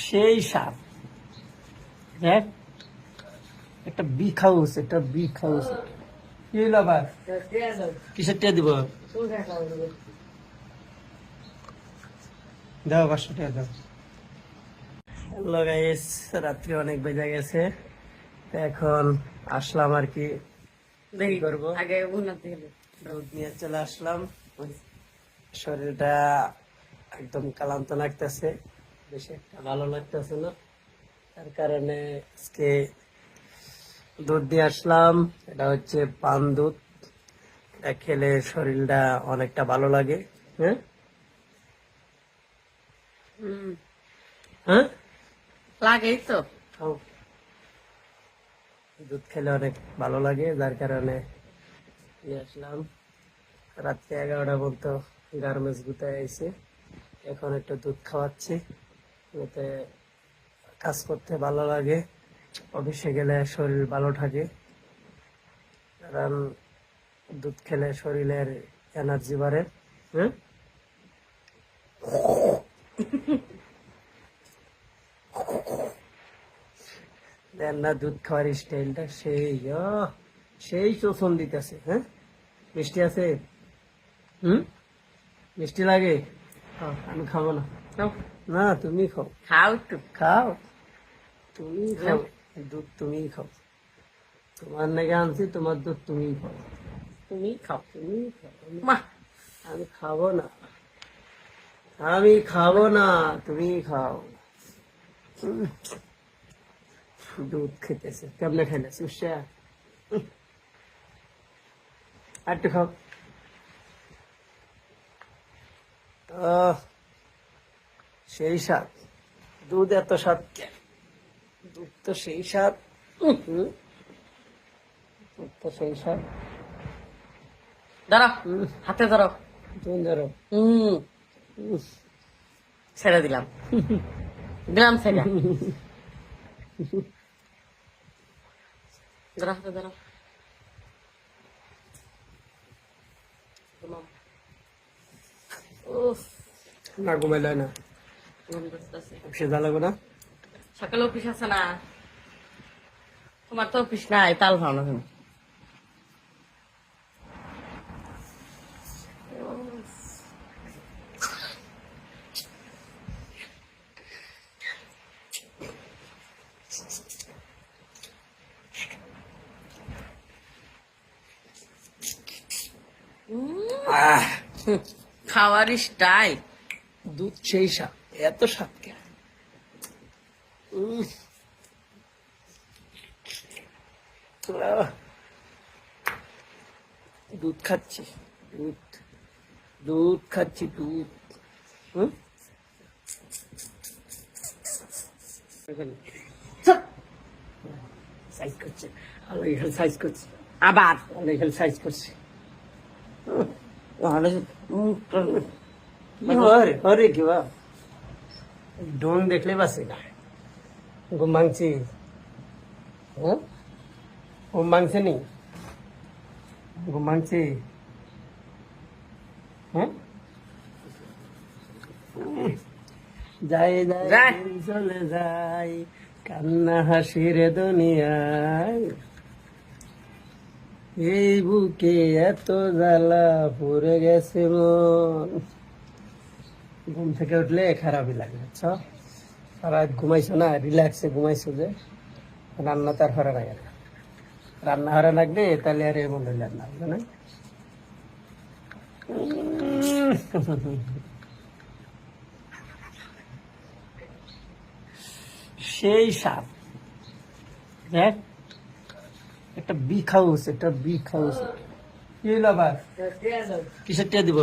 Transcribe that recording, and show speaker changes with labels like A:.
A: সেই স্বাদ। দেখ একটা বিগ হাউস, একটা বিগ হাউস। কি হইলো আবার? কিসের টিয়া দিব? দাও 500 টাকা দাও। হ্যালো গাইস, রাত্রি অনেক বেজে গেছে, তো এখন আসলাম আর কি দেখি করবো। আগে দুধ নিয়ে চলে আসলাম। শরীরটা একদম ক্লান্ত লাগতেছে, বেশি একটা ভালো লাগতেছে না, তার কারণে আজকে দুধ দিয়ে আসলাম। এটা হচ্ছে পান দুধ, এটা খেলে শরীরটা অনেকটা ভালো লাগে। হ্যাঁ হ্যাঁ
B: লাগেই তো।
A: খাও, দুধ খেলে অনেক ভালো লাগে, যার কারণে নিয়ে আসলাম। রাত্রে 11টা বলতো গার্মেন্টস গুতায় আইছে, এখন একটু দুধ খাওয়াচ্ছি, এতে কাজ করতে ভালো লাগে, অফিসে গেলে শরীর ভালো থাকে, কারণ দুধ খেলে শরীরের এনার্জি বাড়ে। হ্যাঁ দেন না, দুধ খাওয়ার স্টাইলটা সেই সেই শোষণ দিতেছে। হ্যাঁ মিষ্টি আছে? মিষ্টি লাগে? আমি খাবো না। না তুমি খাও,
B: খাও একটু।
A: খাও তুমি খাও, দুধ তুমি খাও, তোমার নাকি আনছি, তোমার দুধ তুমি খাও,
B: তুমি খাও।
A: তুমি খাও।
B: মা
A: আমি খাবো না, আমি খাবো না, তুমি খাও। দুধ খেতেছে, কেমনে খাইলে সুসা? আর একটু খাও। সেই স্বাদ, দুধ এত স্বাদ কেন? দুধ তো সেই স্বাদ, দুধ তো সেই স্বাদ।
B: ধরো, হাতে ধরো।
A: তুমি ধরো।
B: ছেড়ে দিলাম, দিলাম ছেড়ে। ধরো, হাতে ধরো। উফ,
A: না ঘুমাইলে না,
B: ঘুম ধরতেছে।
A: অফিসে যা লাগবে না?
B: সকালে অফিস আছে না? তোমার তো অফিস নাই, তাল ভাও না কেন? খাওয়ার স্টাইল।
A: দুধ সেই স্বাদ, এত স্বাদ কেন? দুধ খাচ্ছি, দুধ দুধ খাচ্ছি, দুধ। সাইজ করছে, ভালো এখানে সাইজ করছে,
B: আবার
A: ভালো এখানে সাইজ করছে। হরে কি বা ডোন দেখলে বাসে না। ঘুম ভাঙছি, হ্যাঁ ঘুম ভাঙছে নি? ঘুম ভাঙছি, হ্যাঁ যাই যাই চলে যাই, কান্না হাসির দুনিয়ায়, এই বুকে এত জ্বালা পড়ে গেছে মন। ঘুম থেকে উঠলে খারাপই লাগে, বুঝছো? সারা রাত ঘুমাইছো না, রিল্যাক্সে ঘুমাইছো, যে রান্না তার হরে লাগে না, রান্না হরে লাগবে তাহলে আর এমন হইলে না, বুঝো না? সেই স্বাদ। দেখ একটা বিগ হাউস, একটা বিগ হাউস। কি হইলো আবার? কিসের টিয়া দিব?